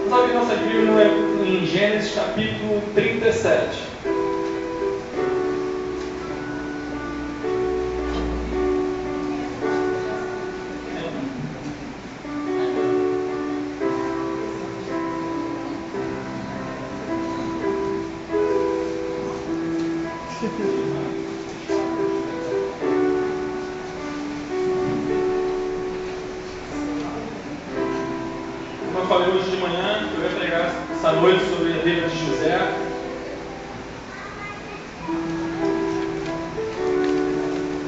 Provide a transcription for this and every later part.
Vamos abrir nossa Bíblia em Gênesis capítulo 37. Como eu falei hoje de manhã, eu ia pregar essa noite sobre a vida de José.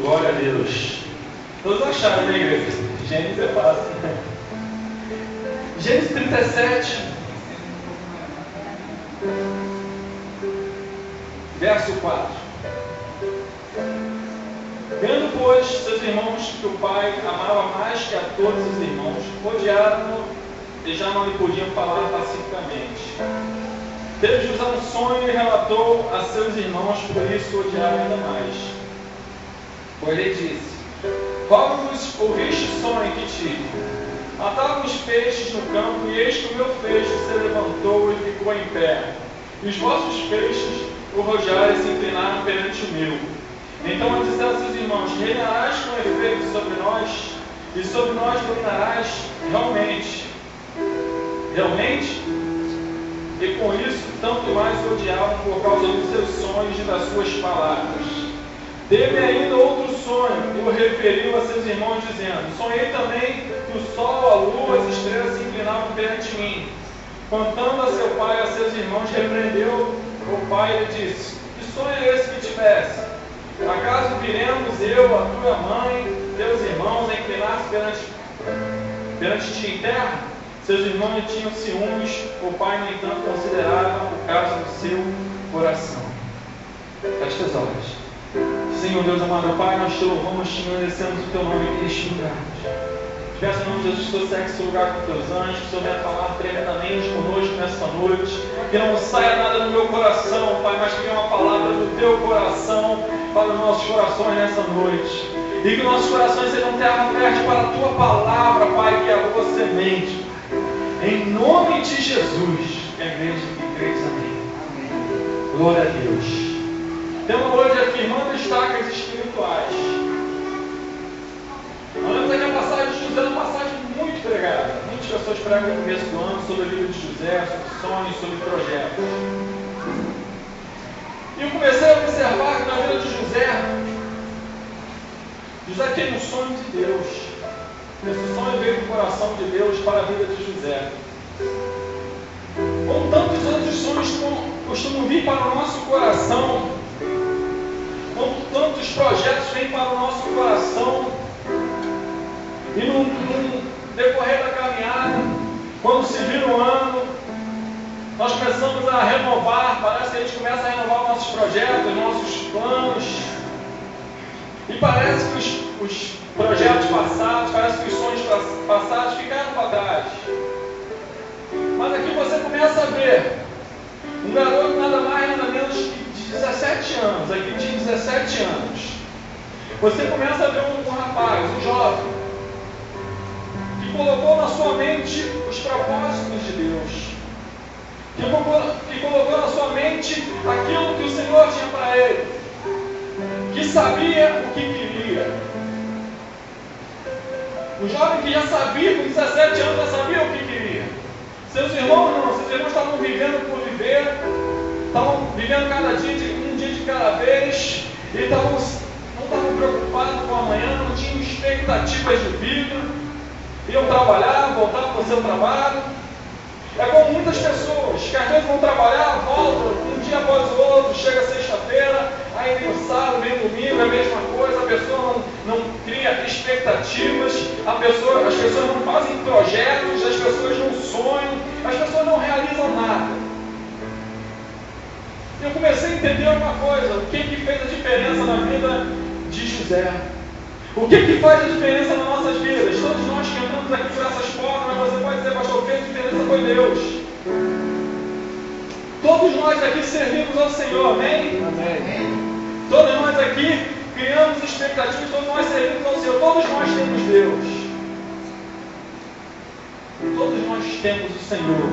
Glória a Deus. Todos acharam, né, igreja? Gênesis é fácil. Gênesis 37, verso 4. Vendo, pois, seus irmãos que o pai amava mais que a todos os irmãos, odiaram-no e já não lhe podiam falar pacificamente. Teve José um sonho e relatou a seus irmãos, por isso odiaram ainda mais. Pois lhe disse: qual-vos ouviste o sonho que tive? Matavam os peixes no campo, e eis que o meu peixe se levantou e ficou em pé. E os vossos peixes o rodearam e se inclinaram perante o meu. Então disseram a seus irmãos: reinarás com efeito sobre nós, e sobre nós dominarás realmente. Realmente? E com isso, tanto mais o odiavam por causa dos seus sonhos e das suas palavras. Teve ainda outro sonho, e o referiu a seus irmãos, dizendo: sonhei também que o sol, a lua, as estrelas se inclinavam perante mim. Contando a seu pai e a seus irmãos, repreendeu o pai e lhe disse: que sonho é esse que tivesse? Acaso viremos eu, a tua mãe, teus irmãos, a inclinar-se perante ti em terra? Seus irmãos tinham ciúmes, o pai, no entanto, considerava o caso do seu coração. Feche as olhos. Senhor Deus amado, Pai, nós te louvamos, te agradecemos o teu nome neste lugar. Te peço em nome de Jesus que tu segue esse lugar com teus anjos, que o Senhor venha falar tremendamente conosco nesta noite, que não saia nada do meu coração, Pai, mas que venha uma palavra do teu coração para os nossos corações nessa noite. E que nossos corações sejam terra fértil para a tua palavra, Pai, que é a boa semente. Em nome de Jesus, que a igreja que crê, amém. Glória a Deus. Temos hoje afirmando estacas espirituais. Nós vemos aqui a passagem de José, uma passagem muito pregada. Muitas pessoas pregam no começo do ano sobre a vida de José, sobre sonhos, sobre projetos. E eu comecei a observar que na vida de José tem um sonho de Deus. Esse sonho veio do coração de Deus para a vida de José. Como tantos outros sonhos costumam vir para o nosso coração, como tantos projetos vêm para o nosso coração, e no decorrer da caminhada, quando se vira o ano, nós começamos a renovar, parece que a gente começa a renovar nossos projetos, nossos planos, e parece que os projetos passados, parece que os sonhos passados ficaram para trás. Mas aqui você começa a ver um garoto nada mais nada menos que de 17 anos, aqui tinha 17 anos. Você começa a ver um rapaz, um jovem, que colocou na sua mente os propósitos de Deus, que colocou na sua mente aquilo que o Senhor tinha para ele, que sabia o que queria. Um jovem que já sabia, com 17 anos, já sabia o que queria. Seus irmãos não, seus irmãos estavam vivendo por viver, estavam vivendo cada dia, um dia de cada vez, e não estavam preocupados com amanhã, não tinham expectativas de vida, iam trabalhar, voltar para o seu trabalho. É como muitas pessoas, que às vezes vão trabalhar, voltam, um dia após o outro, chega sexta-feira, aí vem o sábado, vem o domingo, é a mesma coisa, a pessoa não cria expectativas, as pessoas não fazem projetos, as pessoas não sonham, as pessoas não realizam nada. Eu comecei a entender uma coisa, o que fez a diferença na vida de José. O que faz a diferença nas nossas vidas? Todos nós que entramos aqui por essas portas, mas você pode dizer, pastor, o que fez a diferença foi Deus. Todos nós aqui servimos ao Senhor, amém? Amém. Todos nós aqui criamos expectativas, todos nós servimos ao Senhor, todos nós temos Deus. Todos nós temos o Senhor.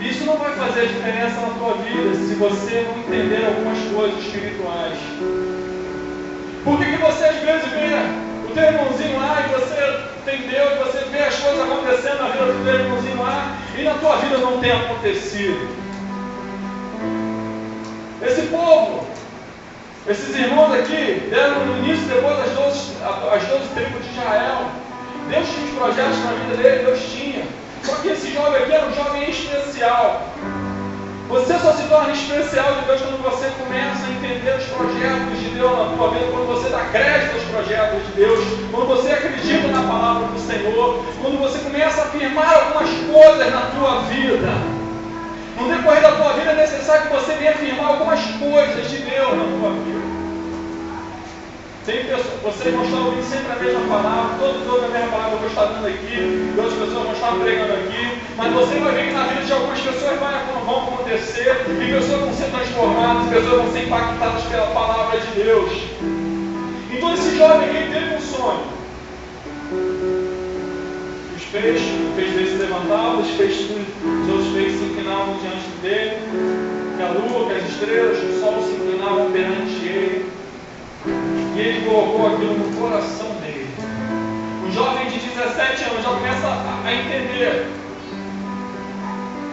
Isso não vai fazer diferença na tua vida se você não entender algumas coisas espirituais. Por que você às vezes vê o teu irmãozinho lá e você tem Deus, você vê as coisas acontecendo na vida do teu irmãozinho lá e na tua vida não tem acontecido? Esse povo, esses irmãos aqui, deram no início, depois das 12 tribos de Israel. Deus tinha os projetos na vida dele, Deus tinha. Só que esse jovem aqui era um jovem especial. Você só se torna especial de Deus quando você começa a entender os projetos de Deus na tua vida, quando você dá crédito aos projetos de Deus, quando você acredita na palavra do Senhor, quando você começa a afirmar algumas coisas na tua vida. No decorrer da tua vida é necessário que você venha afirmar algumas coisas de Deus na tua vida. Vocês vão estar ouvindo sempre a mesma palavra, todos ouvem a mesma palavra que eu vou estar dando aqui, outras pessoas vão estar pregando aqui, mas você vai ver que na vida de algumas pessoas vão acontecer, e pessoas vão ser transformadas, pessoas vão ser impactadas pela palavra de Deus. Então esse jovem aqui teve um sonho. Os peixes se levantavam, os outros peixes se inclinavam diante dele, que a lua, que as estrelas, o sol se inclinavam perante ele. E ele colocou aquilo no coração dele. Um jovem de 17 anos já começa a entender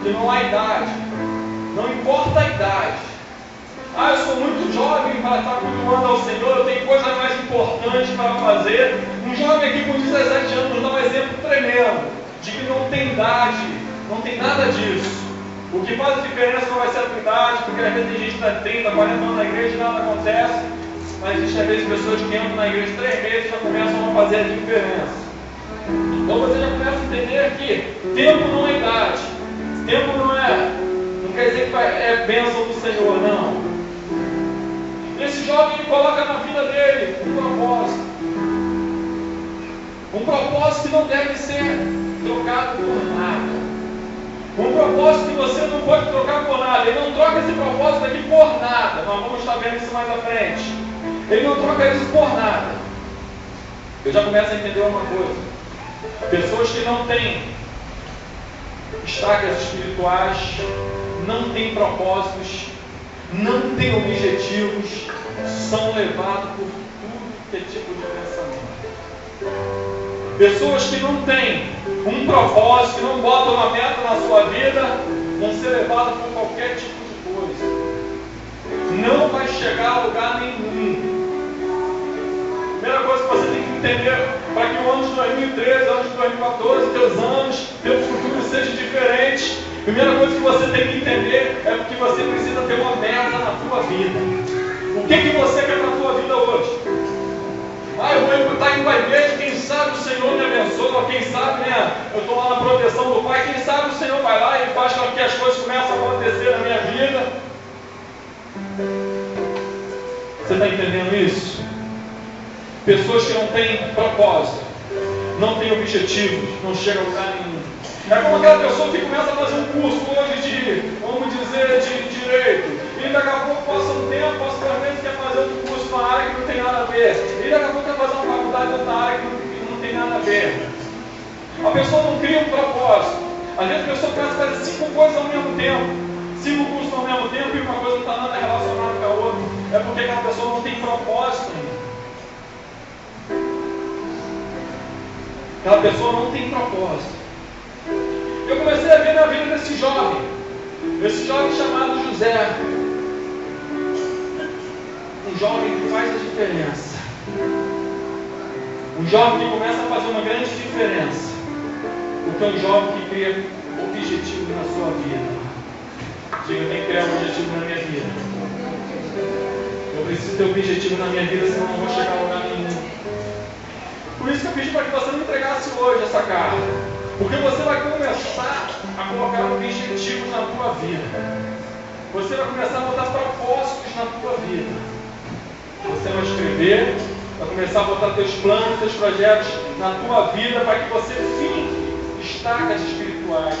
que não há idade, não importa a idade. Eu sou muito jovem para estar cultuando ao Senhor, eu tenho coisa mais importante para fazer. Um jovem aqui com 17 anos dá um exemplo tremendo de que não tem idade, não tem nada disso. O que faz a diferença não vai ser a tua idade, porque às vezes tem gente que está 30, 40 anos na igreja e nada acontece. Mas existem às vezes pessoas que entram na igreja 3 meses e já começam a fazer a diferença. Então você já começa a entender que tempo não é idade. Tempo não quer dizer que é bênção do Senhor, não. Esse jovem ele coloca na vida dele um propósito. Um propósito que não deve ser trocado por nada. Um propósito que você não pode trocar por nada. Ele não troca esse propósito aqui por nada. Nós vamos estar vendo isso mais à frente. Ele não troca isso por nada. Eu já começo a entender uma coisa. Pessoas que não têm estacas espirituais, não têm propósitos, não têm objetivos, são levados por tudo que é tipo de pensamento. Pessoas que não têm um propósito, que não botam uma meta na sua vida, vão ser levadas por qualquer tipo de coisa. Não vai chegar a lugar nenhum. Primeira coisa que você tem que entender, para que o ano de 2013, ano de 2014, teus anos, teu futuro seja diferente, primeira coisa que você tem que entender é que você precisa ter uma meta na tua vida. O que você quer na tua vida hoje? Eu vou estar indo para a igreja, quem sabe o Senhor me abençoa, quem sabe, eu estou lá na proteção do Pai, quem sabe o Senhor vai lá e faz com que as coisas comecem a acontecer na minha vida. Você está entendendo isso? Pessoas que não têm propósito, não têm objetivos, não chegam a lugar nenhum. É como aquela pessoa que começa a fazer um curso hoje de, vamos dizer, de direito, e daqui a pouco passa um tempo, passa 2 meses, quer fazer outro curso numa área que não tem nada a ver, e daqui a pouco quer fazer uma faculdade em outra área que não tem nada a ver. A pessoa não cria um propósito. Às vezes a pessoa começa a fazer 5 coisas ao mesmo tempo, 5 cursos ao mesmo tempo, e uma coisa não está nada relacionada com a outra. É porque aquela pessoa não tem propósito ainda. Aquela pessoa não tem propósito. Eu comecei a ver na vida desse jovem chamado José. Um jovem que faz a diferença. Um jovem que começa a fazer uma grande diferença. Porque é um jovem que cria objetivo na sua vida. Diga, eu tenho que criar um objetivo na minha vida. Eu preciso ter um objetivo na minha vida, senão eu não vou chegar a lugar nenhum. Por isso que eu pedi para que você não entregasse hoje essa carta. Porque você vai começar a colocar objetivos na tua vida. Você vai começar a botar propósitos na tua vida. Você vai escrever, vai começar a botar teus planos, teus projetos na tua vida para que você finque estacas espirituais.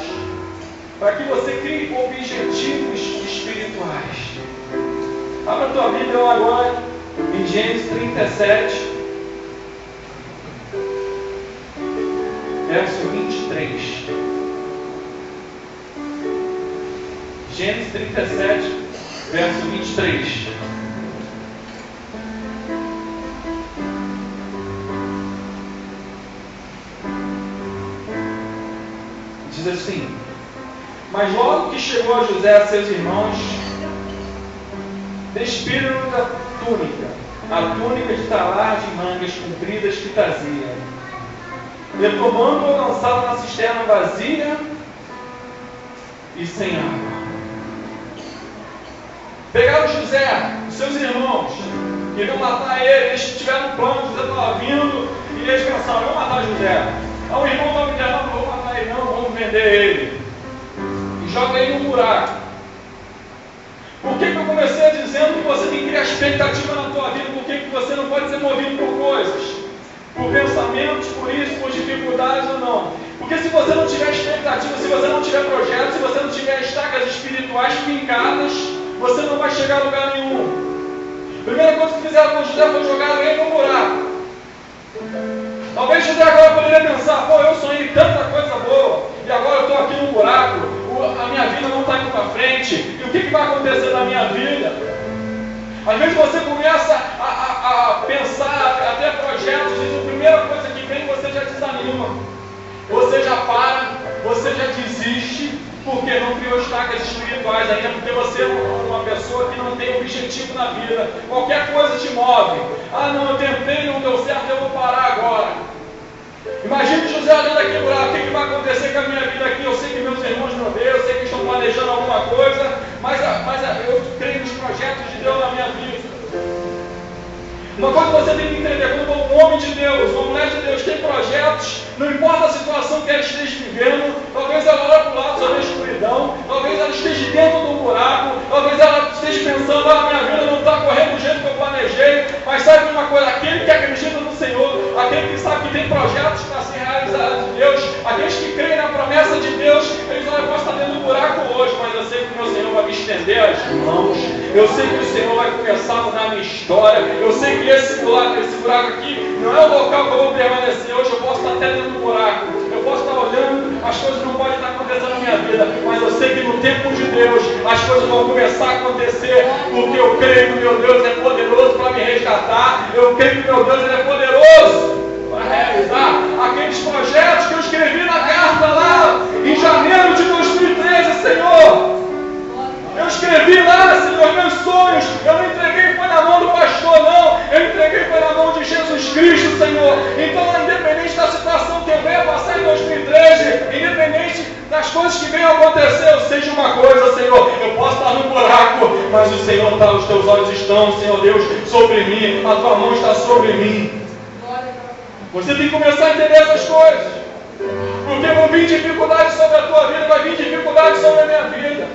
Para que você crie objetivos espirituais. Abra a tua Bíblia agora em Gênesis 37. Verso 23. Gênesis 37, verso 23. Diz assim: mas logo que chegou a José a seus irmãos, despiram-no da túnica, a túnica de talar de mangas compridas que trazia, e tomando-o, lançaram na cisterna vazia e sem água. Pegaram José, os seus irmãos, queriam matar ele, eles tiveram um plano, José estava vindo, e eles pensaram: vamos matar José. Aí o irmão estava dizendo: não, não vamos matar ele não, vamos vender ele. E joga ele num buraco. Por que eu comecei dizendo que você tem que criar expectativa na tua vida? Por que você não pode ser movido por coisas? Por pensamentos, por isso, por dificuldades ou não? Porque se você não tiver expectativa, se você não tiver projeto, se você não tiver estacas espirituais fincadas, você não vai chegar a lugar nenhum. A primeira coisa que fizeram com José foi jogar ele no buraco. Talvez José agora poderia pensar: pô, eu sonhei tanta coisa boa, e agora eu estou aqui no buraco, a minha vida não está indo para frente, e o que vai acontecer na minha vida? Às vezes você começa a pensar até projetos, e a primeira coisa que vem, você já desanima, você já para, você já desiste, porque não criou estacas espirituais ainda, porque você é uma pessoa que não tem objetivo na vida. Qualquer coisa te move. Ah, não, eu tentei, não deu certo, eu vou parar agora. Imagine José dentro daquele buraco: o que vai acontecer com a minha vida aqui? Eu sei que meus irmãos me odeiam, eu sei que estão planejando alguma coisa, mas eu creio nos projetos de Deus na minha vida. Uma coisa que você tem que entender: quando um homem de Deus, uma mulher de Deus tem projetos, não importa a situação que ela esteja vivendo, talvez ela olhe para o lado sobre a escuridão, talvez ela esteja dentro do buraco, talvez ela esteja pensando: ah, minha vida não está correndo do jeito que eu planejei. Mas sabe uma coisa? Aquele que acredita no Senhor, aquele que sabe que tem projetos para ser realizados de Deus, aqueles que creem na promessa de Deus, eles olham: eu posso estar dentro do buraco hoje, mas eu sei que o meu Senhor vai me estender as mãos, eu sei que o Senhor vai começar a mudar a minha história, eu sei que esse buraco aqui não é o local que eu vou permanecer. Hoje eu posso estar até dentro do buraco, eu posso estar olhando, as coisas não podem estar acontecendo na minha vida, mas eu sei que no tempo de Deus as coisas vão começar a acontecer, porque eu creio que o meu Deus é poderoso para me resgatar, eu creio que o meu Deus ele é poderoso para realizar aqueles projetos que eu escrevi na carta lá em janeiro de 2013, Senhor. Eu escrevi lá, Senhor, meus sonhos. Eu não entreguei foi na mão do pastor, não. Eu entreguei foi na mão de Jesus Cristo, Senhor. Então, independente da situação que eu venha passar em 2013, independente das coisas que venham acontecer, eu sei de uma coisa, Senhor: eu posso estar no buraco, mas o Senhor está, os teus olhos estão, Senhor Deus, sobre mim. A tua mão está sobre mim. Você tem que começar a entender essas coisas, porque vão vir dificuldades sobre a tua vida, vai vir dificuldades sobre a minha vida.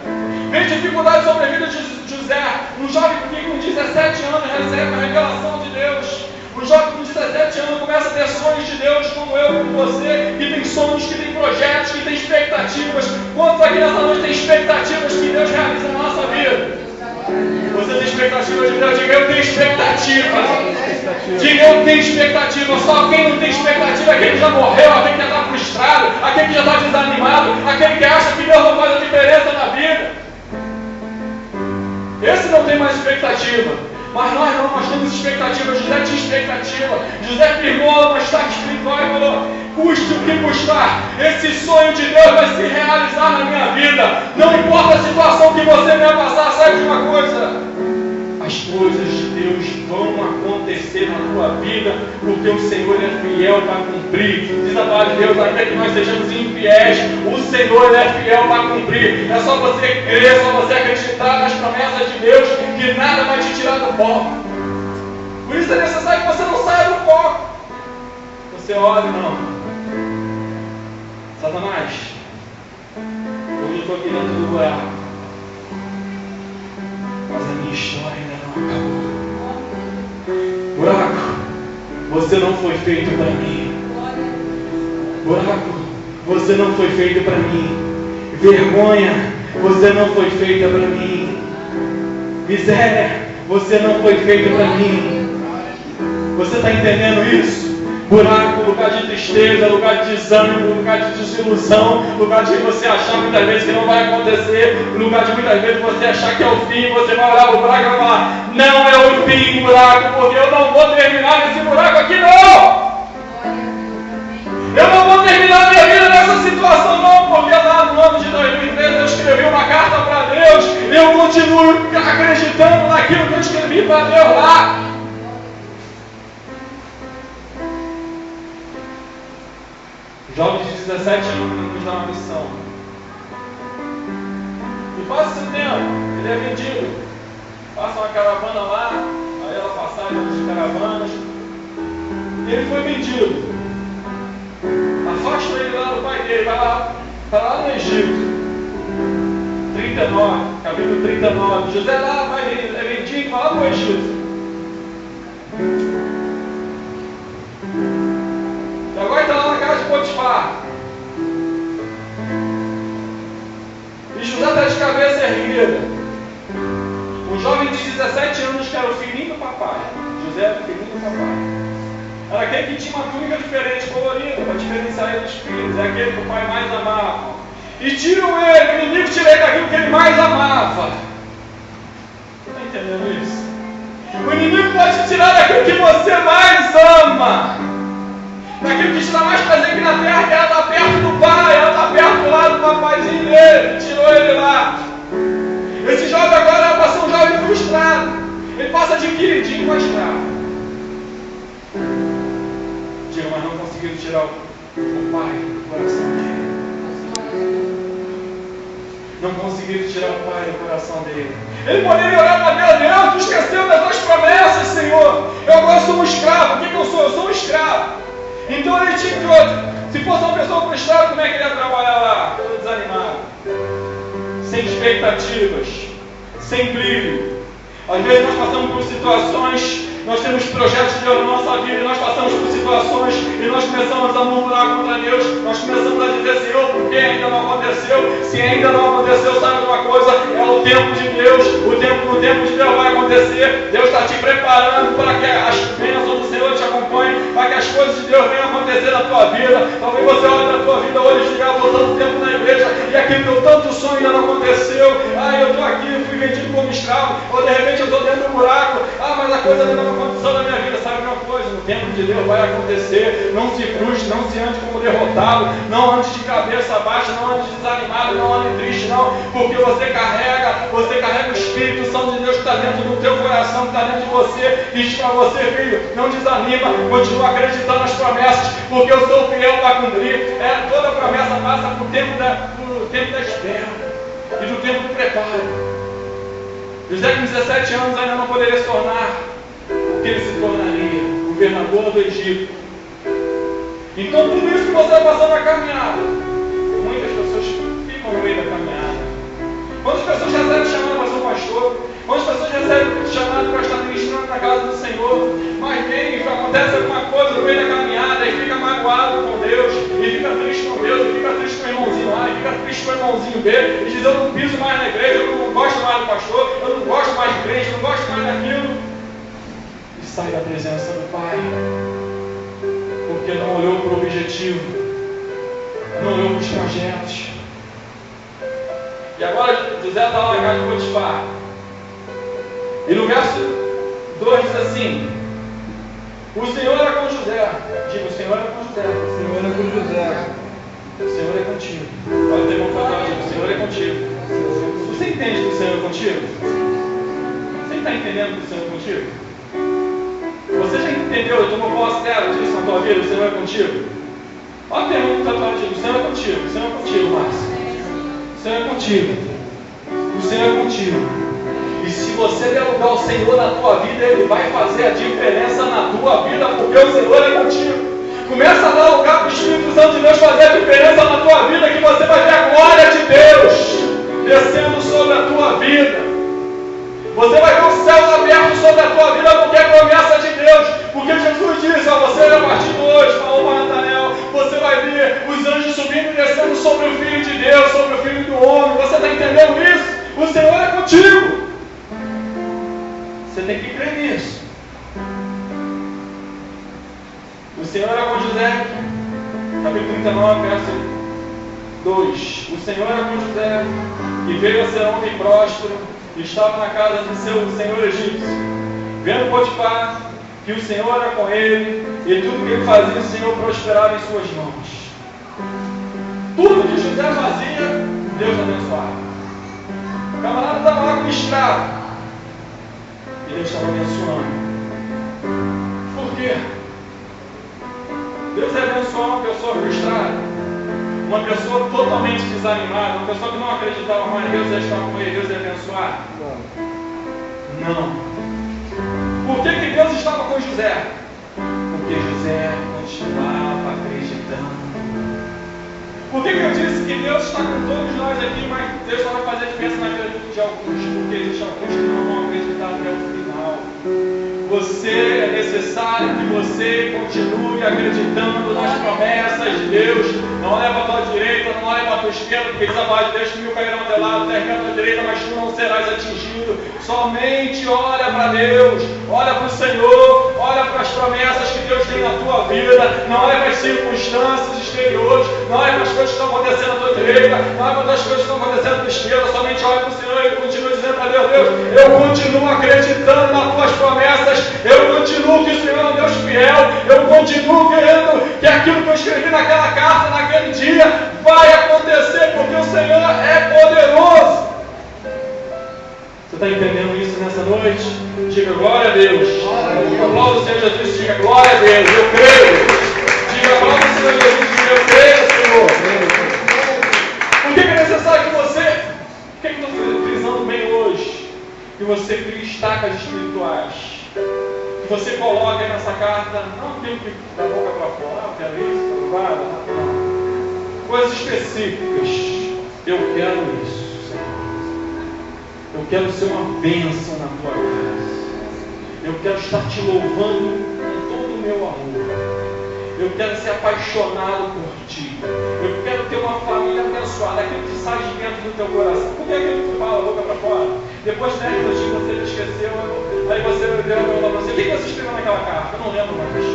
Vem dificuldade sobre a vida de José, um jovem que com 17 anos recebe a revelação de Deus. Um jovem com 17 anos começa a ter sonhos de Deus, como eu, como você, que tem sonhos, que tem projetos, que tem expectativas. Quantos aqui nessa noite tem expectativas que Deus realiza na nossa vida? Você tem expectativa de Deus? Diga: eu tenho expectativa. Diga: eu tenho expectativa. Só quem não tem expectativa é aquele que já morreu, aquele que já está frustrado, aquele que já está desanimado, aquele que acha que Deus não faz a diferença na vida. Esse não tem mais expectativa. Mas nós não, nós temos expectativa. José tinha expectativa. José firmou uma estaca espiritual e falou: custe o que custar, esse sonho de Deus vai se realizar na minha vida. Não importa a situação que você venha passar, sabe de uma coisa? As coisas de Deus vão acontecer na tua vida, porque o Senhor é fiel para cumprir. Diz a palavra de Deus: ainda que nós sejamos infiéis, o Senhor é fiel para cumprir. É só você crer, é só você acreditar nas promessas de Deus, que nada vai te tirar do foco. Por isso é necessário que você não saia do foco. Você olha: não, Satanás, hoje eu estou aqui dentro do buraco, mas a minha história ainda não acabou. Buraco, você não foi feito para mim. Buraco, você não foi feito para mim. Vergonha, você não foi feita para mim. Miséria, você não foi feito para mim. Você está entendendo isso? Buraco, lugar de tristeza, lugar de desânimo, lugar de desilusão, lugar de você achar muitas vezes que não vai acontecer, lugar de muitas vezes você achar que é o fim, você vai olhar o buraco e vai falar, não é o fim, buraco, porque eu não vou terminar nesse buraco aqui não! Eu não vou terminar minha vida nessa situação não, porque lá no ano de 2013 eu escrevi uma carta para Deus, eu continuo acreditando naquilo que eu escrevi para Deus lá. Jovem de 17 anos nos dá uma missão. E passa esse tempo, ele é vendido. Passa uma caravana lá, aí ela passagem de caravanas. E ele foi vendido. Afasta ele lá do pai dele, vai lá no Egito. 39, capítulo 39. José lá, vai, é vendido, vai lá para o Egito. E agora está lá na casa de Potifar. E José está de cabeça erguida. Um jovem de 17 anos que era o filhinho do papai. José era o filhinho do papai. Era aquele que tinha uma túnica diferente, colorida, para diferenciar ele dos filhos. É aquele que o pai mais amava. E tiram ele, o inimigo tira ele daquilo que ele mais amava. Você está entendendo isso? O inimigo pode te tirar daquilo que você mais ama. Daquilo que te dá mais prazer aqui na terra, que ela está perto do pai, ela está perto do lado do papaizinho dele. Tirou ele lá. Esse jovem agora era para ser um jovem frustrado. Ele passa de queridinho para escravo. Mas não conseguiram tirar o pai do coração dele. Não conseguiram tirar o pai do coração dele. Ele poderia orar para Deus, tu esqueceu das tuas promessas, Senhor. Eu agora sou um escravo. O que eu sou? Eu sou um escravo. Então ele tinha que outro. Se fosse uma pessoa frustrada, como é que ele ia trabalhar lá? Todo desanimado. Sem expectativas. Sem brilho. Às vezes nós passamos por situações. Nós temos projetos de Deus na nossa vida, e nós passamos por situações e nós começamos a murmurar contra Deus, nós começamos a dizer, Senhor, por que ainda não aconteceu? Se ainda não aconteceu, sabe uma coisa? É o tempo de Deus, o tempo de Deus vai acontecer. Deus está te preparando para que as bênçãos do Senhor te acompanhem, para que as coisas de Deus venham acontecer na tua vida. Talvez você olhe para a tua vida hoje e diga, eu estou tanto tempo na igreja e aquilo que eu tanto sonho ainda não aconteceu. Eu estou aqui, fui vendido como escravo, ou de repente eu estou dentro do buraco. Mas a coisa ainda não aconteceu na minha vida. Sabe uma coisa? No tempo de Deus vai acontecer. Não se frustre, não se ande como derrotado, não ande de cabeça baixa, não ande desanimado, não ande triste, não, porque você carrega o Espírito Santo de Deus que está dentro do teu coração, que está dentro de você, e diz para você, filho, não desanima, continua acreditando nas promessas, porque eu sou fiel para cumprir. Toda promessa passa por tempo da espera e do tempo do preparo. José com 17 anos ainda não poderia se tornar o que ele se tornaria, governador do Egito. Então tudo isso que você vai passando na caminhada, muitas pessoas ficam no meio da caminhada. Quantas pessoas recebem chamado para ser pastor? Quantas pessoas recebem chamado para estar ministrando na casa do Senhor? Mas vem, acontece alguma coisa no meio da caminhada e fica magoado com Deus, e fica triste com Deus, e fica triste com o irmãozinho lá, e fica triste com o irmãozinho B, e diz, eu não piso mais na igreja, eu não gosto mais do pastor, eu não gosto mais de crente, eu não gosto mais daquilo. E sai da presença do Pai, porque não olhou para o objetivo, não olhou para os projetos. E agora José está lá na casa de Potifar. E no verso 2 diz assim: o Senhor era com José. Diga, o Senhor era com José. O Senhor era com José. O Senhor é contigo. Pode ter uma palavra, o Senhor é contigo. Você entende que o Senhor é contigo? Você está entendendo que o Senhor é contigo? Você já entendeu e tomou posse disso na tua vida? O Senhor é contigo? Olha a pergunta que está falando: o Senhor é contigo. O Senhor é contigo, Márcio. O Senhor é contigo. O Senhor é contigo. E se você der lugar ao Senhor na tua vida, Ele vai fazer a diferença na tua vida, porque o Senhor é contigo. Começa a dar lugar para o Espírito Santo de Deus fazer a diferença na tua vida, que você vai ver a glória de Deus descendo sobre a tua vida. Você vai ver o céu aberto sobre a tua vida, porque é promessa de Deus. Porque Jesus disse, você a partir de hoje, falou para Natanael, você vai ver os anjos subindo e descendo sobre o Filho de Deus, sobre o Filho do Homem. Você está entendendo isso? O Senhor é contigo. Você tem que crer nisso. O Senhor era com José, capítulo 39, verso 2. O Senhor era com José, e veio a ser homem próspero, e estava na casa do seu senhor egípcio. Vendo Potifar que o Senhor era com ele, e tudo que ele fazia, o Senhor prosperava em suas mãos. Tudo que José fazia, Deus abençoava. O camarada estava lá como escravo, e Deus estava abençoando. Por quê? Deus ia abençoar uma pessoa frustrada, uma pessoa totalmente desanimada, uma pessoa que não acreditava mais, Deus ia estar com ele, Deus ia abençoar? Não. Por que Deus estava com José? Porque José continuava acreditando. Por que eu disse que Deus está com todos nós aqui, mas Deus só vai fazer diferença na vida de alguns? Porque existem alguns que não vão acreditar até o final. É necessário que você continue acreditando nas promessas de Deus. Não olha para a tua direita, não olha para a tua esquerda, porque diz a palavra de Deus que 1000 cairão ao teu lado, 10 à tua direita, mas tu não serás atingido. Somente olha para Deus, olha para o Senhor, olha para as promessas que Deus tem na tua vida. Não olha para as circunstâncias exteriores, não olha para as coisas que estão acontecendo à tua direita, não olha para as coisas que estão acontecendo à tua esquerda. Somente olha para o Senhor e continua dizendo para Deus: Deus, eu continuo acreditando nas tuas promessas, eu continuo que o Senhor é um Deus fiel, eu continuo querendo que aquilo que eu escrevi naquela carta, naquele dia, vai acontecer, porque o Senhor é poderoso. Você está entendendo isso nessa noite? Diga glória a Deus. Aplauda o Senhor Jesus, diga glória a Deus, eu creio. Diga aplauda o Senhor Jesus, diga eu creio, Senhor. Por que é necessário que você, o que eu estou frisando bem hoje? Que você crie estacas espirituais. Que você coloque nessa carta, não aquilo que da boca para fora, eu quero isso, não. Coisas específicas. Eu quero isso, Senhor. Eu quero ser uma bênção na tua casa. Eu quero estar te louvando com todo o meu amor. Eu quero ser apaixonado por ti. Eu quero ter uma família abençoada, aquilo que sai de dentro do teu coração. Por que aquilo que tu fala, boca para fora? Depois de 10 minutos você esqueceu, aí você deu a pergunta para você: o que você escreveu naquela carta? Eu não lembro mais.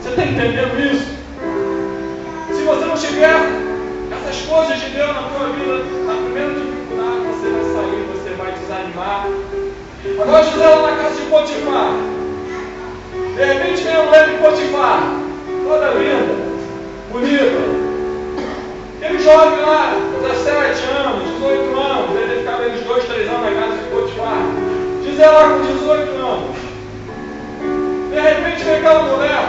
Você está entendendo isso? Se você não tiver essas coisas de Deus na tua vida, na primeira dificuldade você vai sair, você vai desanimar. Agora José lá na casa de Potifar. De repente vem a mulher de Potifar, toda linda, bonita. Ele jovem lá, 17 anos, 18 anos, ele ficava uns 2, 3 anos na casa de Potifar. José lá com 18 anos. De repente vem aquela mulher.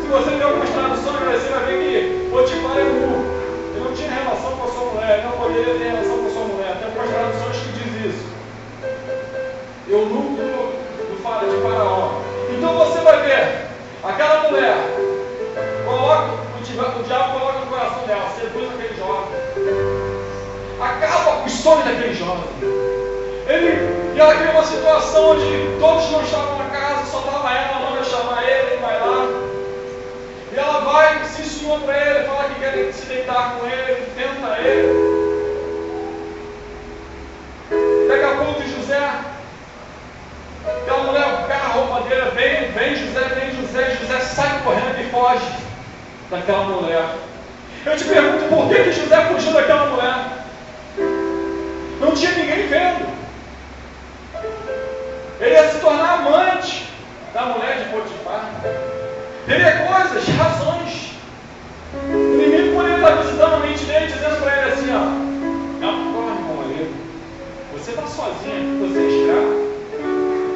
Se você ver algumas traduções, você vai ver que Potifar é nu. Ele não tinha relação com a sua mulher, ele não poderia ter relação com a sua mulher. Tem algumas traduções que diz isso. Eunuco do Faraó. Então você vai ver, aquela mulher, o diabo coloca no coração dela, seduz aquele jovem, acaba com os sonhos daquele jovem. E ela cria uma situação onde todos não estavam na casa, só estava ela manda chamar ele, ele vai lá. E ela vai, se insinua para ele, fala que quer se deitar com ele, tenta ele. Daqui a pouco José, aquela mulher pega a roupa dele, vem José sai correndo e foge daquela mulher. Eu te pergunto, por que José fugiu daquela mulher? Não tinha ninguém vendo. Ele ia se tornar amante da mulher de Potifar. Teria coisas, razões. O inimigo poderia estar visitando a mente dele, dizendo para ele assim: ó, não corre, meu marido. Você está sozinho, você é escravo.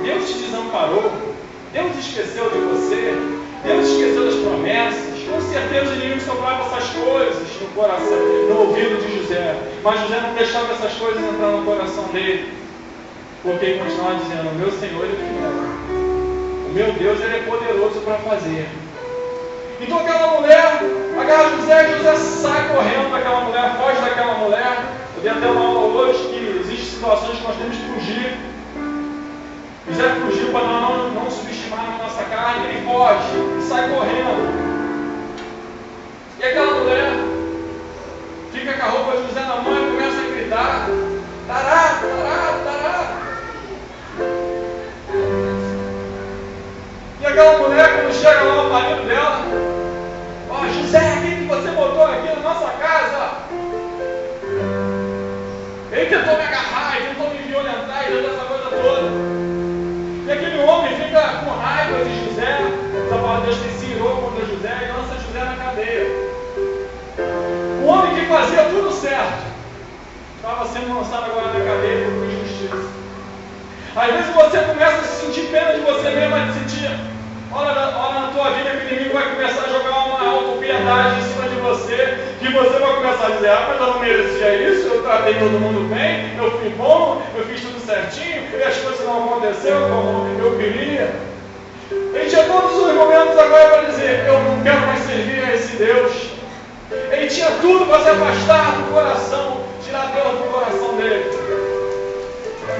Deus te desamparou, Deus esqueceu de você, Deus esqueceu das promessas. Com certeza o inimigo soprava essas coisas no coração, no ouvido de José. Mas José não deixava essas coisas entrar no coração dele, porque ele continuava dizendo: o meu Senhor ele é fiel, o meu Deus ele é poderoso para fazer. Então aquela mulher agarra José sai correndo daquela mulher, foge daquela mulher. Eu dei até uma aula hoje que existem situações que nós temos que fugir. José fugiu para não subestimar a nossa carne, ele foge e sai correndo. E aquela mulher fica com a roupa de José na mão e começa a gritar: tará, tará, tará. E aquela mulher, quando chega lá o marido dela, ó, José, o que você botou aqui na nossa casa? Ele tentou me agarrar, ele tentou me violentar, ele tentou essa coisa toda. E aquele homem fica com raiva de José, essa palavra de Deus se irou contra José e lança José na cadeia. O homem que fazia tudo certo estava sendo lançado agora na cadeia por injustiça. Às vezes você começa a se sentir pena de você mesmo, a sentir, olha na tua vida que o inimigo vai começar a jogar uma autopiedade em cima de você, que você vai começar a dizer, mas eu não merecia isso, eu tratei todo mundo bem, eu fui bom, eu fiz tudo certinho, e as coisas não aconteceram como eu queria. Ele tinha todos os momentos agora para dizer, eu não quero mais servir a esse Deus. Ele tinha tudo para se afastar do coração, tirar Deus do coração dele.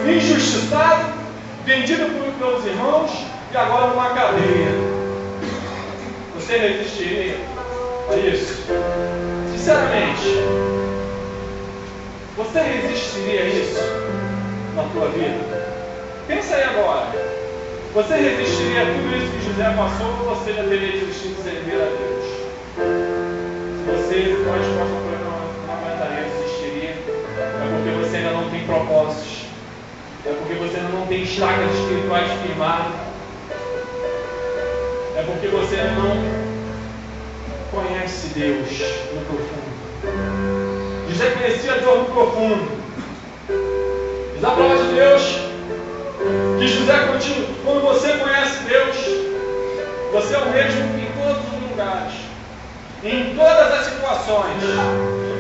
Injustiçado, vendido pelos irmãos e agora numa cadeia. Você resistiria a isso? Sinceramente, você resistiria a isso na tua vida? Pensa aí agora. Você resistiria a tudo isso que José passou ou você já teria desistido de servir a Deus? Se você com a resposta por aí não aguentaria, desistiria, é porque você ainda não tem propósitos. É porque você ainda não tem estacas espirituais firmadas. É porque você não conhece Deus no profundo. José conhecia Deus no profundo. Diz a palavra de Deus que José continua. Quando você conhece Deus, você é o mesmo em todos os lugares, em todas as situações.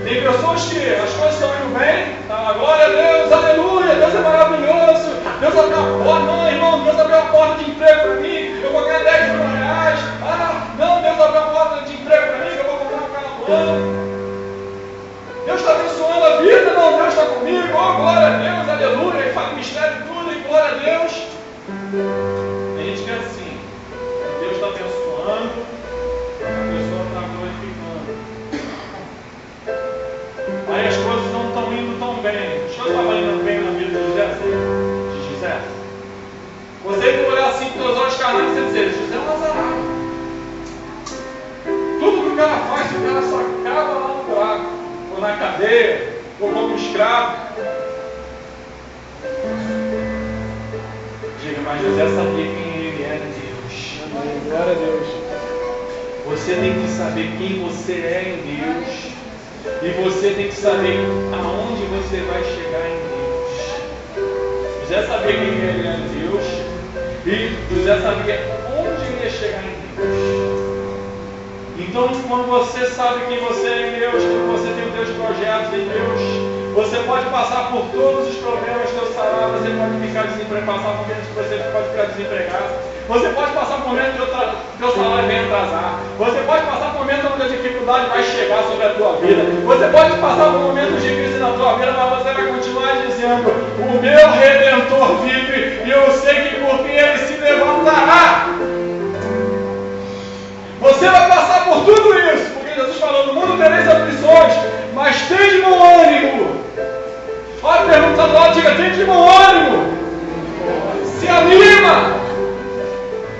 Tem pessoas que as coisas estão indo bem, tá? Glória a Deus, aleluia, Deus é maravilhoso, Deus abriu a porta, não irmão, Deus abriu a porta de emprego para mim, eu vou ganhar 10 mil reais, não, Deus abriu a porta de emprego para mim, eu vou comprar um carro no ano. Deus está abençoando a vida, não, Deus está comigo, oh glória a Deus, aleluia, e faz mistério e tudo, e glória a Deus. Tem gente que é assim, Deus está abençoando, a pessoa está glorificando. Aí as coisas não estão indo tão bem. As coisas estavam indo bem na vida de José. Você que olhar assim com os olhos carnais e dizer, José é um azarado. Tudo que o cara faz, o cara só acaba lá no buraco, ou na cadeia, ou como escravo. Diga, mas José sabia quem ele era em Deus. Amém. Glória a Deus. Você tem que saber quem você é em Deus. E você tem que saber aonde você vai chegar em Deus. José sabia quem ele era em Deus. E José sabia onde ele ia chegar em Deus. Então, quando você sabe quem você é em Deus, quando você tem os seus projetos em Deus, você pode passar por todos os problemas do seu salário, você pode ficar desempregado, passar por momentos que você pode ficar desempregado, você pode passar por momentos que o seu salário vem atrasar, você pode passar por momentos onde a dificuldade vai chegar sobre a tua vida, você pode passar por momentos de crise na tua vida, mas você vai continuar dizendo, o meu Redentor vive e eu sei que por fim ele se levantará. Você vai passar por tudo isso, porque Jesus falou, no mundo tereis aflições, mas tem de bom ânimo. Olha a pergunta lá, diga, tem de bom ânimo. Se anima,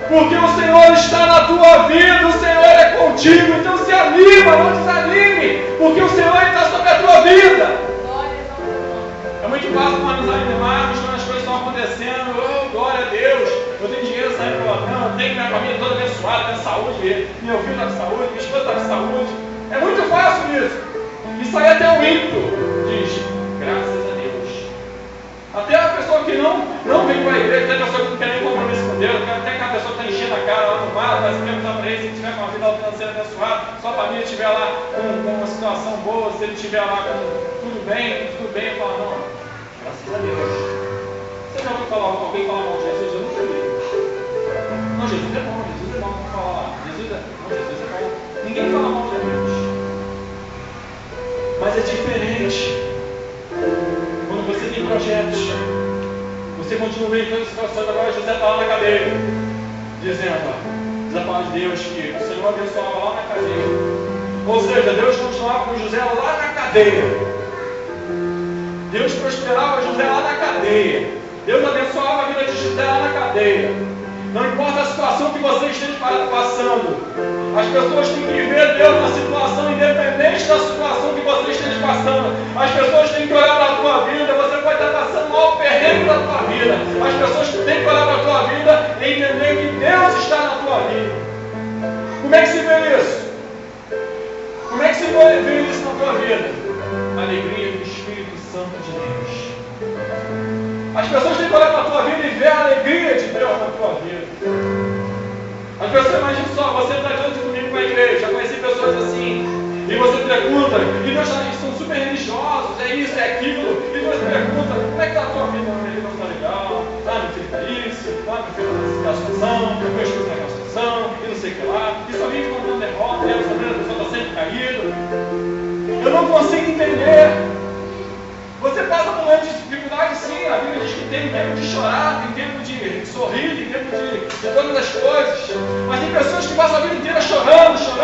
porque o Senhor está na tua vida, o Senhor é contigo, então se anima, não desanime, porque o Senhor está sobre a tua vida. É muito fácil nós nos animarmos quando as coisas estão acontecendo, oh, glória a Deus, eu tenho dinheiro saindo pela cama, eu tenho minha família toda abençoada, tenho saúde, meu filho está com saúde, minha esposa está com saúde. É muito fácil isso. Isso aí até o ímpio diz, graças a Deus. Até a pessoa que não vem para a igreja, até a pessoa que não quer nem compromisso com Deus, até aquela pessoa que está enchendo a cara lá no mar, mas quer usar para ele, se ele tiver com uma vida financeira abençoada, sua família estiver lá com uma situação boa, se ele estiver lá com tudo bem, eu falo, não, graças a Deus. Você já ouviu falar alguém falar mal de Jesus? Eu nunca vi. Não, Jesus é bom, vamos falar lá. Jesus é bom. Ninguém fala mal de Deus. Mas é diferente. Quando você tem projetos, você continua vendo todas as situações, agora José está lá na cadeia, dizendo, diz a palavra de Deus que o Senhor abençoava lá na cadeia. Ou seja, Deus continuava com José lá na cadeia. Deus prosperava José lá na cadeia. Deus abençoava a vida de José lá na cadeia. Não importa a situação que você esteja passando. As pessoas têm que ver Deus na situação, independente da situação que você esteja passando. As pessoas têm que olhar para a tua vida. Você pode estar passando o maior perrengue da tua vida. As pessoas têm que olhar para a tua vida e entender que Deus está na tua vida. Como é que se vê isso? Como é que se vê isso na tua vida? A alegria do Espírito Santo de Deus. As pessoas têm que olhar para a tua vida e ver a alegria de Deus na tua vida. As pessoas, imagina só, você está junto comigo para a igreja, já conheci pessoas assim, e você pergunta, e Deus está, eles são super religiosos, é isso, é aquilo, e Deus pergunta, como é que está a tua vida? Minha vida não está legal, meu filho está isso, meu filho está na situação, meu esposo está na situação, e não sei o que lá, e só vive contando derrota, e a pessoa está sempre caído. Eu não consigo entender. Você passa por momentos de dificuldade, sim. A Bíblia diz que tem tempo de chorar, tem tempo de sorrir, tem tempo de todas as coisas. Mas tem pessoas que passam a vida inteira chorando, só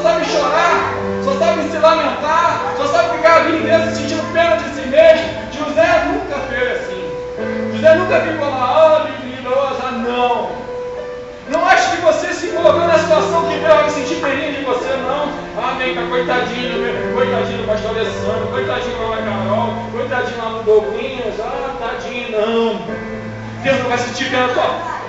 sabem chorar, só sabem se lamentar, só sabem ficar a vida inteira se sentindo pena de si mesmo. José nunca fez assim. José nunca ficou lá, mentirosa, não. Não acho que você se colocou na situação que Deus vai sentir peninha de você, não. Amém, coitadinho do pastor Alessandro, coitadinho lá na Carol, coitadinho lá no Douglinhas, tadinho, não. Deus não vai sentir pena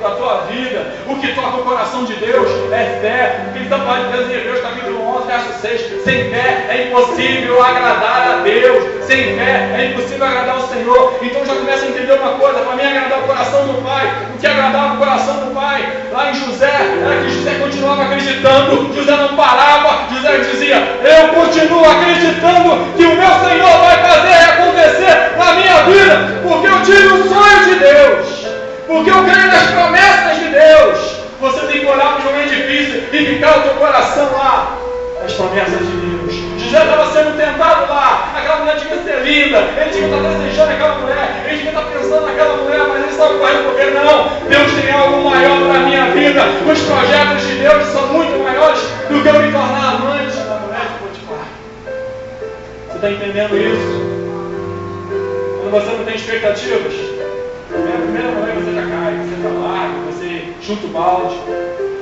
da tua vida. O que toca o coração de Deus é fé. O que ele está falando em Hebreus capítulo 11, verso 6. Sem fé é impossível agradar a Deus. Sem fé é impossível agradar o Senhor. Então já começa a entender uma coisa. Para mim agradar o coração do Pai. O que agradava o coração do Pai? Lá em José, era que José continuava acreditando. José não parava. José dizia, eu continuo acreditando que o meu Senhor vai fazer acontecer na minha vida. Porque eu tive um sonho de Deus. Porque eu creio nas promessas de Deus. Você tem que olhar para o momento difícil e ficar o teu coração lá. As promessas de Deus. José estava sendo tentado lá. Aquela mulher devia ser linda. Ele devia estar desejando aquela mulher. Ele devia estar pensando naquela mulher. Mas ele estava correndo porque não. Deus tem algo maior para a minha vida. Os projetos de Deus são muito maiores do que eu me tornar amante da mulher de Potifar. Você está entendendo isso? Quando você não tem expectativas, a primeira mulher você já cai, você está larga, você chuta o balde.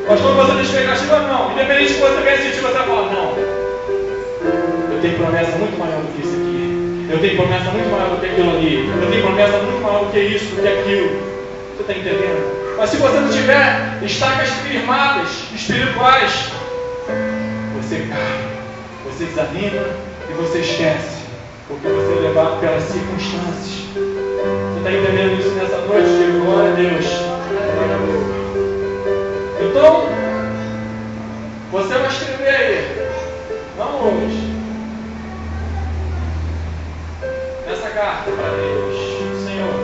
Mas quando você tem expectativa, não. Independente de você ganhar esse tipo, você fala, não. Eu tenho promessa muito maior do que isso aqui. Eu tenho promessa muito maior do que aquilo ali. Eu tenho promessa muito maior do que isso, do que aquilo. Você está entendendo? Mas se você não tiver estacas firmadas, espirituais, você cai, você desanima e você esquece. Porque você é levado pelas circunstâncias. Você está entendendo isso nessa noite? Digo, glória a Deus. Então, você vai escrever aí, não hoje, essa carta para Deus. Senhor,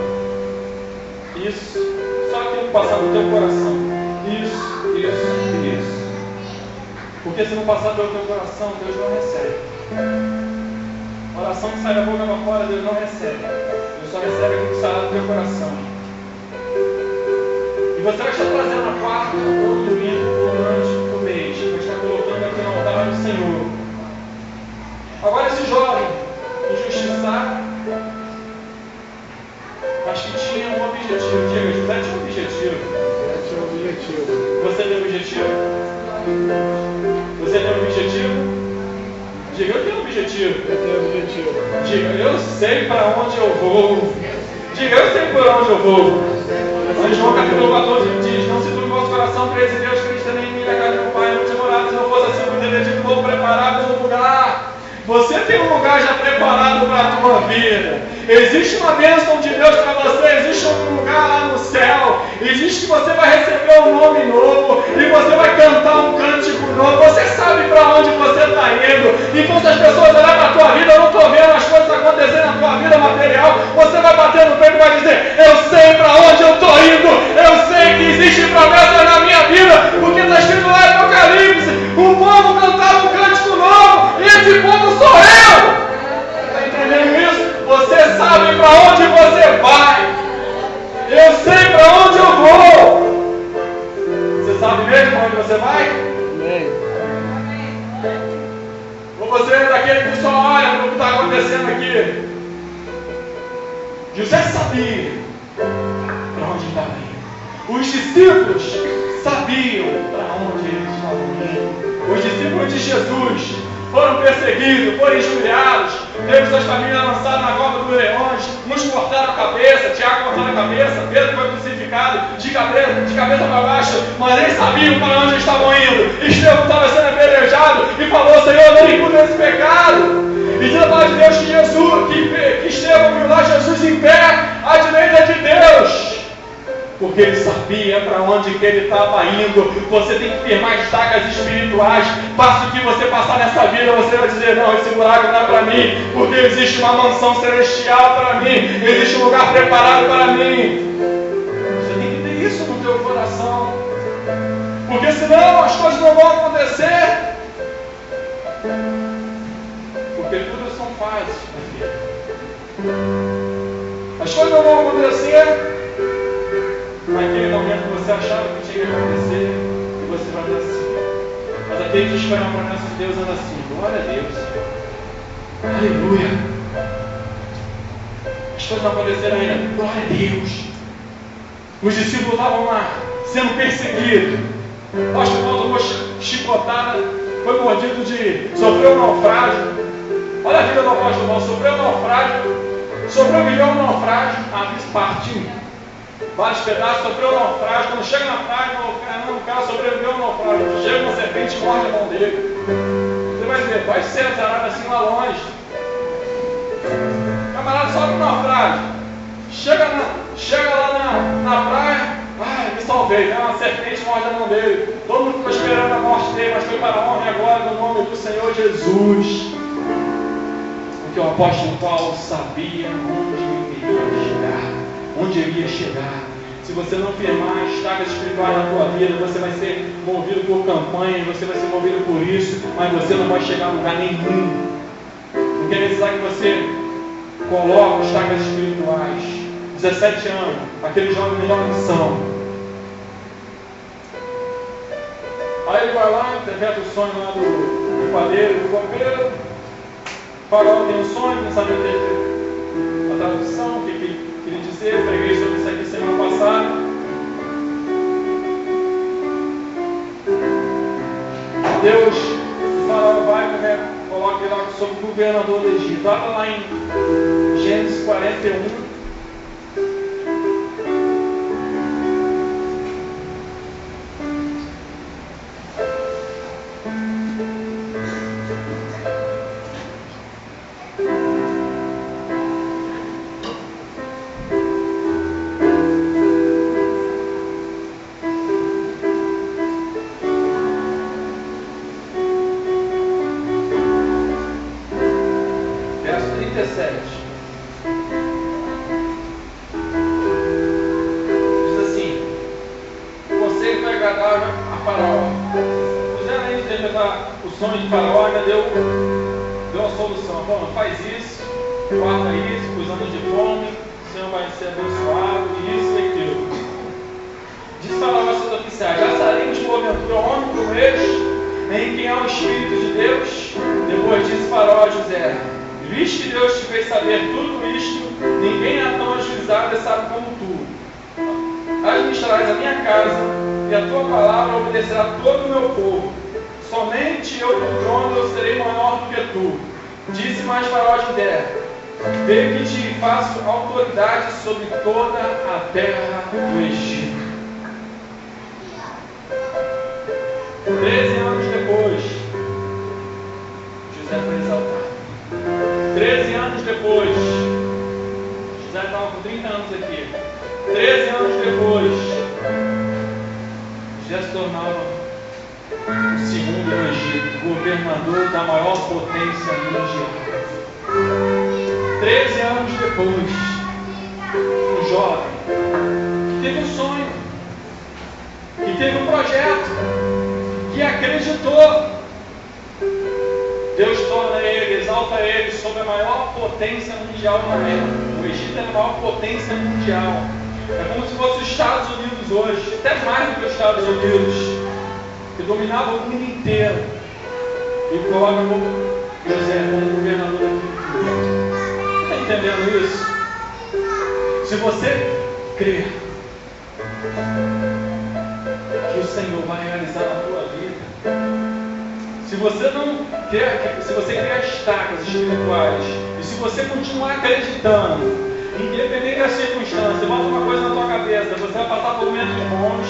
isso, só aquilo que passar no teu coração. Isso. Porque se não passar pelo teu coração, Deus não recebe. A oração que sai da boca para fora, Deus não recebe. Deus só recebe aquilo que sai do teu coração. E você vai estar trazendo a quarta, ou no domingo, ou durante o mês. Vai estar colocando aqui no altar do Senhor. Agora esse jovem, injustiçado, mas que tinha um objetivo. Diga, José tinha um objetivo. Você tem um objetivo? Você tem um objetivo? Diga, eu tenho um objetivo. Diga, eu sei para onde eu vou. Diga, eu sei para onde eu vou. Mas João capítulo 14 diz, não se turbe o vosso coração, creis em Deus, creis também em mim, na casa do meu Pai, não te morado, se não fosse assim, eu teria dito, vou preparar um lugar. Você tem um lugar já preparado para a tua vida. Existe uma bênção de Deus para você, existe um lugar lá no céu, existe que você vai receber um nome novo, e você vai cantar um cântico novo, você sabe para onde você está indo. Enquanto as pessoas olharem para a tua vida, eu não estou vendo as coisas acontecendo na tua vida material, você vai bater no peito e vai dizer, eu sei para onde eu estou indo, eu sei que existe promessa na minha vida, porque está escrito lá em Apocalipse, o povo cantava um cântico novo, e esse povo sou eu. Está entendendo isso? Você sabe para onde você vai. Eu sei para onde eu vou. Você sabe mesmo para onde você vai? Amém. Ou você é daquele que só olha para o que está acontecendo aqui? José sabia para onde estava Os discípulos sabiam para onde eles estavam indo. Os discípulos de Jesus foram perseguidos, foram injuriados, teve suas famílias lançadas na cova dos leões, uns cortaram a cabeça, Tiago cortaram a cabeça, Pedro foi crucificado de cabeça para baixo, mas nem sabiam para onde estavam indo. Estevão estava sendo apedrejado e falou: Senhor, não incute esse pecado. E diz a palavra de Deus que que Estevão viu lá Jesus em pé à direita de Deus, porque ele sabia para onde que ele estava indo. Você tem que firmar estacas espirituais. Passo que você passar nessa vida, você vai dizer: não, esse buraco não é para mim, porque existe uma mansão celestial para mim, existe um lugar preparado para mim. Você tem que ter isso no teu coração, porque senão as coisas não vão acontecer, porque tudo são fases na vida. As coisas não vão acontecer naquele momento que você achava que tinha que acontecer, e você vai andar assim. Mas aquele que espera a promessa de Deus anda assim: glória a Deus, aleluia. As coisas não aconteceram ainda, glória a Deus. Os discípulos estavam lá sendo perseguidos. O pastor Paulo tomou chicotada, foi mordido sofreu um naufrágio. Olha a vida do apóstolo Paulo: sofreu um naufrágio, sobreviveu um naufrágio, partiu vários pedaços, sofreu um naufrágio. Quando chega na praia, o cara sobreviveu ao naufrágio. Chega uma serpente e morde a mão dele. Você vai dizer: vai ser azarado assim lá longe. O camarada sobe no naufrágio, chega lá na praia. Me salvei, né? Uma serpente morde a mão dele. Todo mundo ficou esperando a morte dele, mas foi para a honra e agora no nome do Senhor Jesus. Porque o apóstolo Paulo sabia onde ele iria chegar. Se você não firmar estacas espirituais na tua vida, você vai ser movido por campanhas, você vai ser movido por isso, mas você não vai chegar a lugar nenhum. Porque é necessário que você coloque estacas espirituais. 17 anos, aquele jovem melhor missão. Aí ele vai lá, interpreta o sonho lá do padeiro, do copeiro. O farol tem um sonho, não sabe a tradução, o que ele queria dizer. Eu preguei sobre isso aqui semana passada. Deus, o farol vai, coloca ele lá sobre o governador do Egito. Olha lá em Gênesis 41. Sobre toda a terra do Egito. 13 anos depois, José foi exaltado. 13 anos depois, José estava com 30 anos aqui. 13 anos depois, José se tornava o segundo no Egito, governador da maior potência mundial. 13 anos depois, um jovem que teve um sonho, que teve um projeto, que acreditou, Deus torna ele, exalta ele sobre a maior potência mundial na terra. O Egito era a maior potência mundial. É como se fosse os Estados Unidos hoje, até mais do que os Estados Unidos, que dominava o mundo inteiro. E coloca José como governador daquilo tudo. Você está entendendo isso? Se você crer, Senhor vai realizar na tua vida. Se você criar estacas espirituais, e se você continuar acreditando, independente da circunstância, bota uma coisa na tua cabeça: você vai passar por momentos bons,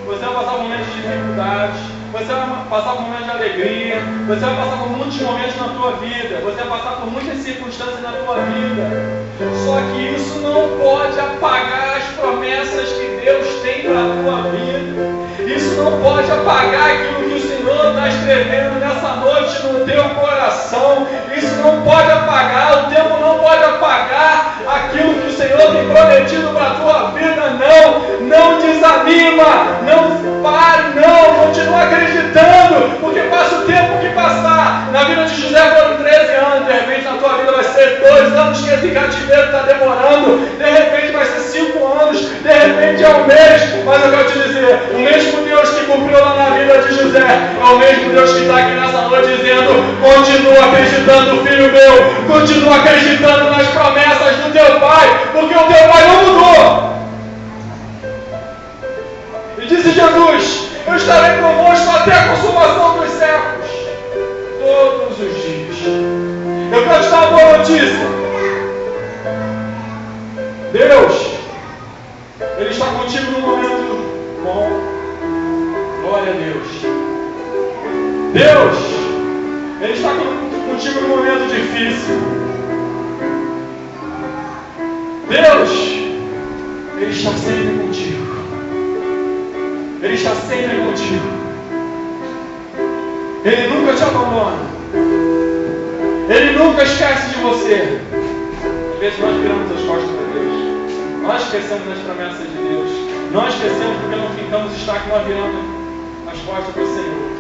você vai passar por momentos de dificuldades, você vai passar por momentos de alegria, você vai passar por muitos momentos na tua vida, você vai passar por muitas circunstâncias na tua vida. Só que isso não pode apagar as promessas que Deus tem para a tua vida. Isso não pode apagar aquilo que o Senhor está escrevendo nessa noite no teu coração. Isso não pode apagar, o tempo não pode apagar aquilo que o Senhor tem prometido para a tua vida. Não desanima, não pare, não, continua acreditando, porque passa o tempo que passar. Na vida de José foram 13 anos, de repente na tua vida vai ser 2 anos que esse cativeiro está demorando, de repente vai ser 5 anos, de repente é um mês, mas eu quero te dizer, o mesmo Deus que cumpriu lá na vida de José é o mesmo Deus que está aqui nessa noite dizendo: continua acreditando, filho meu, continua acreditando nas promessas do teu pai, porque o teu pai não mudou. E disse Jesus: eu estarei convosco até a consumação dos séculos, todos os dias. Eu quero te dar uma boa notícia. Deus, Ele está contigo no momento bom. Glória a Deus. Deus, Ele está contigo no momento difícil. Deus, Ele está sempre contigo. Ele está sempre contigo. Ele nunca te abandona. Ele nunca esquece de você. Às vezes nós viramos as costas para Deus. Nós esquecemos das promessas de Deus. Nós esquecemos porque não ficamos estar nós virando as costas para o Senhor.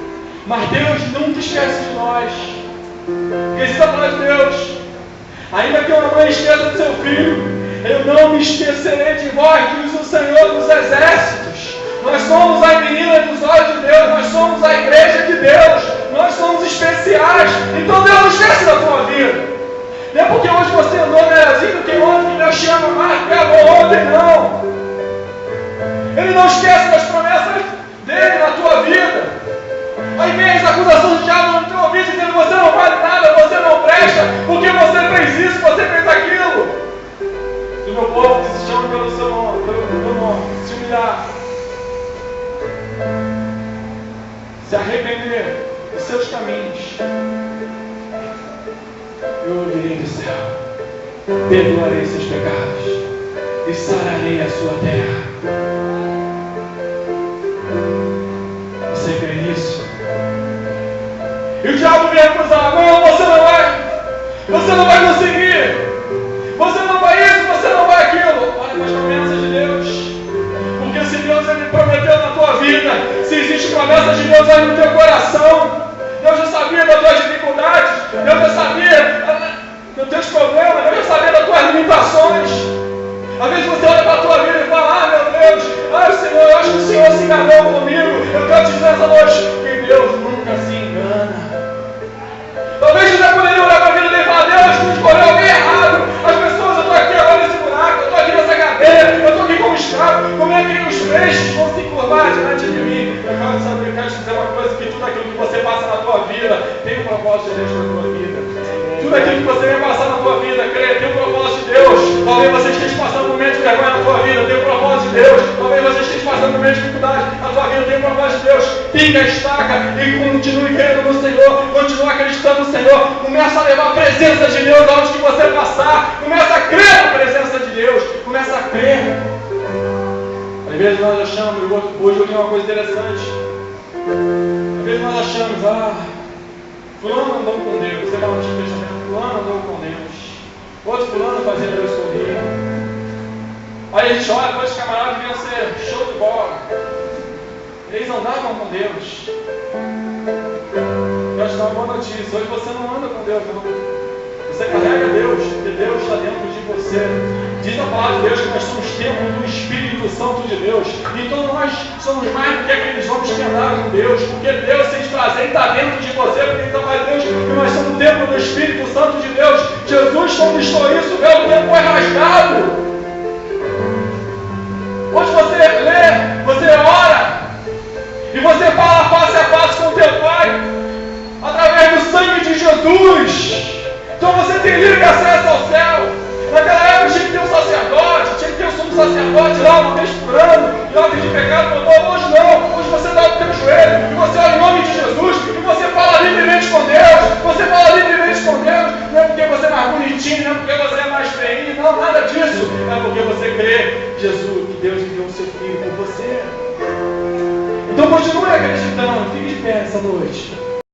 Mas Deus nunca esquece de nós. Porque diz a palavra de Deus: ainda que uma mãe esqueça do seu filho, eu não me esquecerei de vós, diz o Senhor dos exércitos. Nós somos a menina dos olhos de Deus, nós somos a igreja de Deus, nós somos especiais. Então Deus não esquece da tua vida. Não é porque hoje você andou melhorzinho que ontem que Deus te ama mais, que acabou ontem, não. Ele não esquece das promessas dele na tua vida. Ao invés da acusação do diabo no teu ouvido dizendo: você não vale nada, você não presta, porque você fez isso, você fez aquilo. Se o meu povo que se chama pelo seu nome, pelo meu nome, se humilhar, se arrepender dos seus caminhos, eu ouvirei do céu, perdoarei seus pecados e sararei a sua terra. Você crê nisso? E o diabo vem acusar: não, você não vai conseguir, você não vai isso, você não vai aquilo. Olha para as promessas de Deus, porque se Deus ele prometeu na tua vida, se existe promessa de Deus aí no teu coração, Deus já sabia das tuas dificuldades, Deus já sabia dos teus problemas, Deus já sabia das tuas limitações. Às vezes você olha para a tua vida e fala: meu Deus, Senhor, eu acho que o Senhor se enganou comigo. Eu quero te dizer essa noite que Deus nunca se engana. Talvez você poderia olhar para a vida dele e falar: Deus, tu escolheu alguém errado. As pessoas, eu estou aqui agora nesse buraco, eu estou aqui nessa cadeira, eu estou aqui como escravo. Como é que os peixes vão se curvar diante de mim? Eu quero te dizer uma coisa: que tudo aquilo que você passa na tua vida tem um propósito de Deus na tua vida. Tudo aquilo que você vem passar na tua vida, crê, tem um propósito de Deus. Talvez você esteja passando por momentos de vergonha na tua vida, tem um propósito de Deus. Talvez você esteja passando por momentos de dificuldade na tua vida, tem um propósito de Deus. Pica a estaca e continue crendo no Senhor, continue acreditando no Senhor. Começa a levar a presença de Deus aonde que você passar. Começa a crer na presença de Deus. Começa a crer. Às vezes nós achamos, hoje eu li uma coisa interessante. Às vezes nós achamos: fulano andou com Deus. Você vai no Antigo Testamento: fulano andou com Deus. Outro fulano fazia Deus sorrir. Aí a gente olha para os camaradas que deviam ser show de bola. Eles andavam com Deus. Eu te dar uma boa notícia: hoje você não anda com Deus, não. Você carrega Deus, porque Deus está dentro de você. Diz a palavra de Deus que nós somos templo do Espírito Santo de Deus. Então nós somos mais do que aqueles homens que andaram com Deus, porque Deus sente prazer em estar dentro de você, porque diz a palavra de Deus que nós somos o templo do Espírito Santo de Deus. Jesus conquistou isso, o tempo foi rasgado. Onde você lê, você ora, você fala face a face com o teu Pai, através do sangue de Jesus. Então você tem livre acesso ao céu. Naquela época tinha que ter um sacerdote, tinha que ter um sumo sacerdote lá uma vez por ano, e lá de pecado, hoje não, hoje você dá o teu joelho, e você olha em nome de Jesus, e você fala livremente com Deus, você fala livremente com Deus, não é porque você é mais bonitinho, não é porque você é mais feinho, não, nada disso, é porque você crê, Jesus, que Deus enviou o seu Filho por você. Então continue acreditando, fique de pé essa noite.